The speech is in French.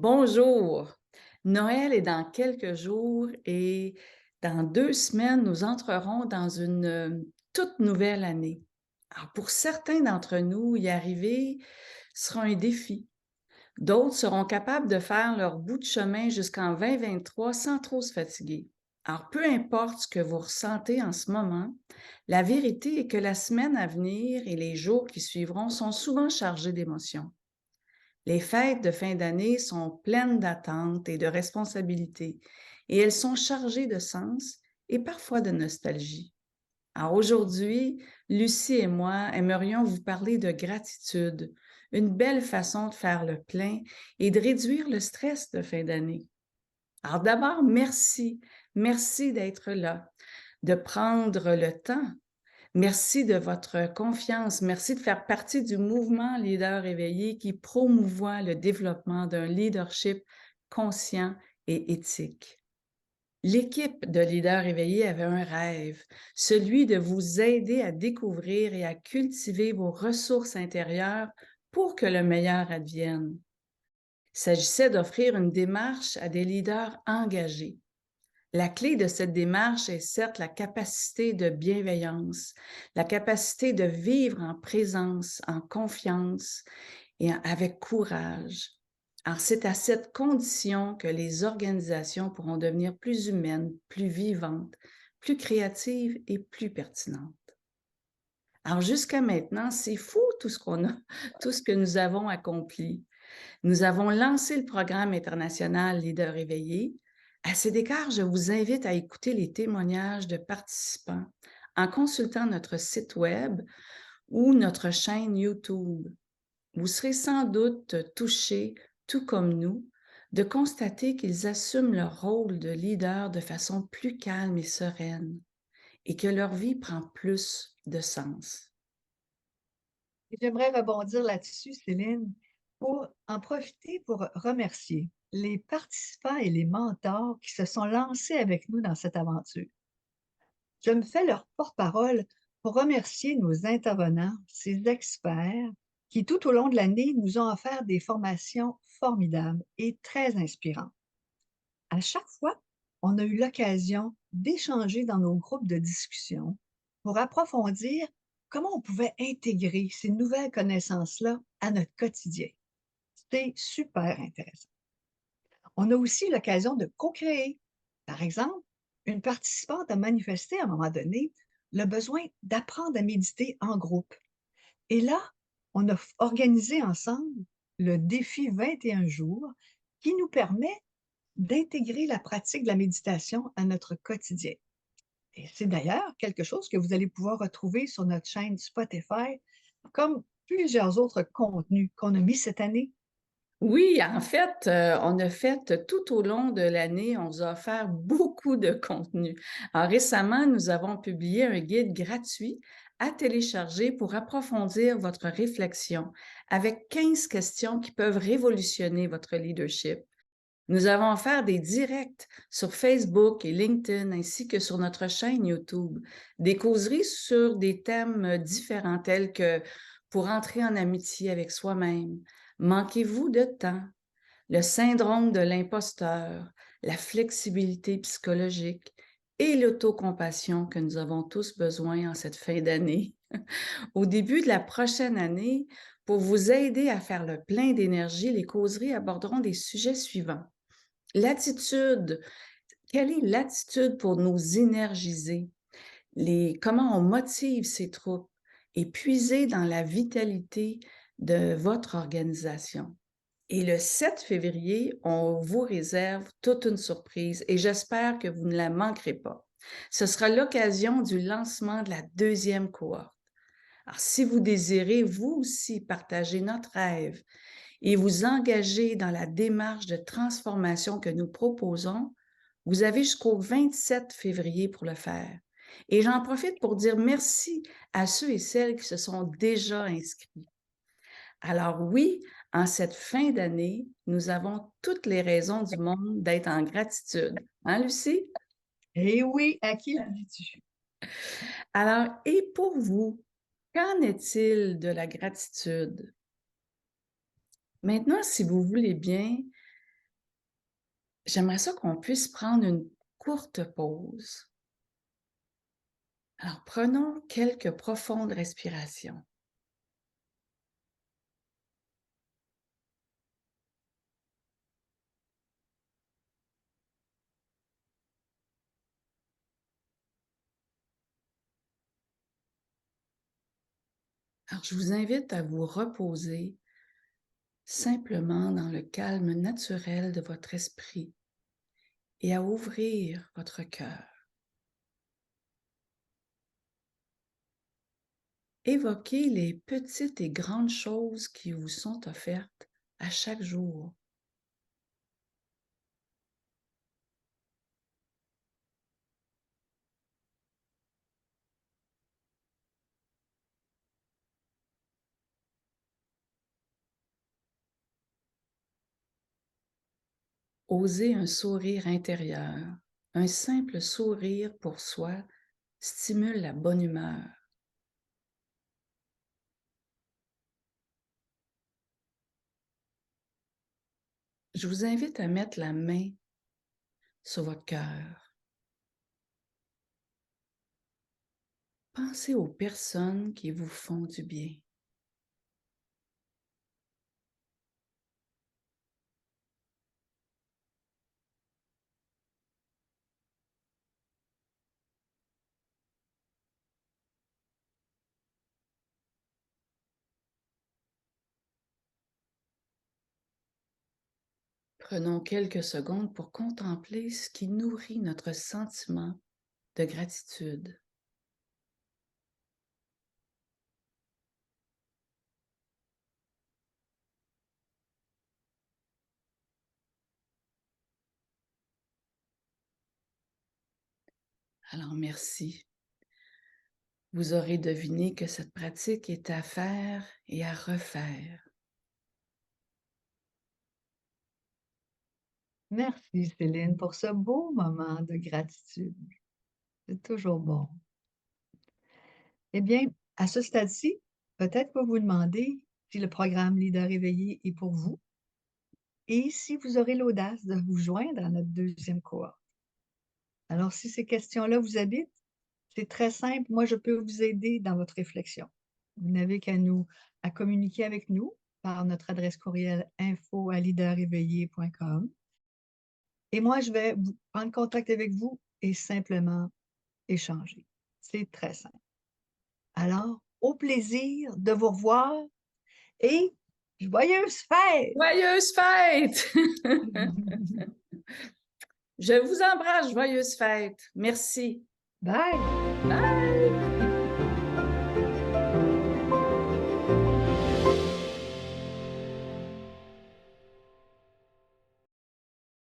Bonjour. Noël est dans quelques jours et dans 2 semaines, nous entrerons dans une toute nouvelle année. Alors, pour certains d'entre nous, y arriver sera un défi. D'autres seront capables de faire leur bout de chemin jusqu'en 2023 sans trop se fatiguer. Alors, peu importe ce que vous ressentez en ce moment, la vérité est que la semaine à venir et les jours qui suivront sont souvent chargés d'émotions. Les fêtes de fin d'année sont pleines d'attentes et de responsabilités, et elles sont chargées de sens et parfois de nostalgie. Alors aujourd'hui, Lucie et moi aimerions vous parler de gratitude, une belle façon de faire le plein et de réduire le stress de fin d'année. Alors d'abord, merci. Merci d'être là, de prendre le temps. Merci de votre confiance. Merci de faire partie du mouvement Leader éveillé qui promouvoit le développement d'un leadership conscient et éthique. L'équipe de Leader éveillé avait un rêve, celui de vous aider à découvrir et à cultiver vos ressources intérieures pour que le meilleur advienne. Il s'agissait d'offrir une démarche à des leaders engagés. La clé de cette démarche est certes la capacité de bienveillance, la capacité de vivre en présence, en confiance et avec courage. Alors, c'est à cette condition que les organisations pourront devenir plus humaines, plus vivantes, plus créatives et plus pertinentes. Alors, jusqu'à maintenant, c'est fou tout ce qu'on a, tout ce que nous avons accompli. Nous avons lancé le programme international Leader éveillé. À cet égard, je vous invite à écouter les témoignages de participants en consultant notre site Web ou notre chaîne YouTube. Vous serez sans doute touchés, tout comme nous, de constater qu'ils assument leur rôle de leader de façon plus calme et sereine et que leur vie prend plus de sens. Et j'aimerais rebondir là-dessus, Céline, pour en profiter pour remercier les participants et les mentors qui se sont lancés avec nous dans cette aventure. Je me fais leur porte-parole pour remercier nos intervenants, ces experts qui, tout au long de l'année, nous ont offert des formations formidables et très inspirantes. À chaque fois, on a eu l'occasion d'échanger dans nos groupes de discussion pour approfondir comment on pouvait intégrer ces nouvelles connaissances-là à notre quotidien. C'était super intéressant. On a aussi l'occasion de co-créer. Par exemple, une participante a manifesté à un moment donné le besoin d'apprendre à méditer en groupe. Et là, on a organisé ensemble le défi 21 jours qui nous permet d'intégrer la pratique de la méditation à notre quotidien. Et c'est d'ailleurs quelque chose que vous allez pouvoir retrouver sur notre chaîne Spotify, comme plusieurs autres contenus qu'on a mis cette année. Oui, en fait, on a fait tout au long de l'année, on vous a offert beaucoup de contenu. Alors récemment, nous avons publié un guide gratuit à télécharger pour approfondir votre réflexion avec 15 questions qui peuvent révolutionner votre leadership. Nous avons offert des directs sur Facebook et LinkedIn ainsi que sur notre chaîne YouTube, des causeries sur des thèmes différents tels que pour entrer en amitié avec soi-même, manquez-vous de temps, le syndrome de l'imposteur, la flexibilité psychologique et l'autocompassion que nous avons tous besoin en cette fin d'année. Au début de la prochaine année, pour vous aider à faire le plein d'énergie, les causeries aborderont des sujets suivants. L'attitude, quelle est l'attitude pour nous énergiser? Comment on motive ces troupes et puiser dans la vitalité de votre organisation. Et le 7 février, on vous réserve toute une surprise et j'espère que vous ne la manquerez pas. Ce sera l'occasion du lancement de la deuxième cohorte. Alors, si vous désirez, vous aussi, partager notre rêve et vous engager dans la démarche de transformation que nous proposons, vous avez jusqu'au 27 février pour le faire. Et j'en profite pour dire merci à ceux et celles qui se sont déjà inscrits. Alors oui, en cette fin d'année, nous avons toutes les raisons du monde d'être en gratitude. Hein, Lucie? Et oui, à qui le dis-tu? Alors, et pour vous, qu'en est-il de la gratitude? Maintenant, si vous voulez bien, j'aimerais ça qu'on puisse prendre une courte pause. Alors, prenons quelques profondes respirations. Alors, je vous invite à vous reposer simplement dans le calme naturel de votre esprit et à ouvrir votre cœur. Évoquez les petites et grandes choses qui vous sont offertes à chaque jour. Osez un sourire intérieur. Un simple sourire pour soi stimule la bonne humeur. Je vous invite à mettre la main sur votre cœur. Pensez aux personnes qui vous font du bien. Prenons quelques secondes pour contempler ce qui nourrit notre sentiment de gratitude. Alors merci. Vous aurez deviné que cette pratique est à faire et à refaire. Merci Céline pour ce beau moment de gratitude. C'est toujours bon. Eh bien, à ce stade-ci, peut-être vous vous demandez si le programme Leader éveillé est pour vous et si vous aurez l'audace de vous joindre à notre deuxième cohorte. Alors, si ces questions-là vous habitent, c'est très simple. Moi, je peux vous aider dans votre réflexion. Vous n'avez à communiquer avec nous par notre adresse courriel info@leaderéveillé.com. Et moi, je vais prendre contact avec vous et simplement échanger. C'est très simple. Alors, au plaisir de vous revoir et joyeuses fêtes! Joyeuse fête! Je vous embrasse, joyeuse fête. Merci. Bye! Bye!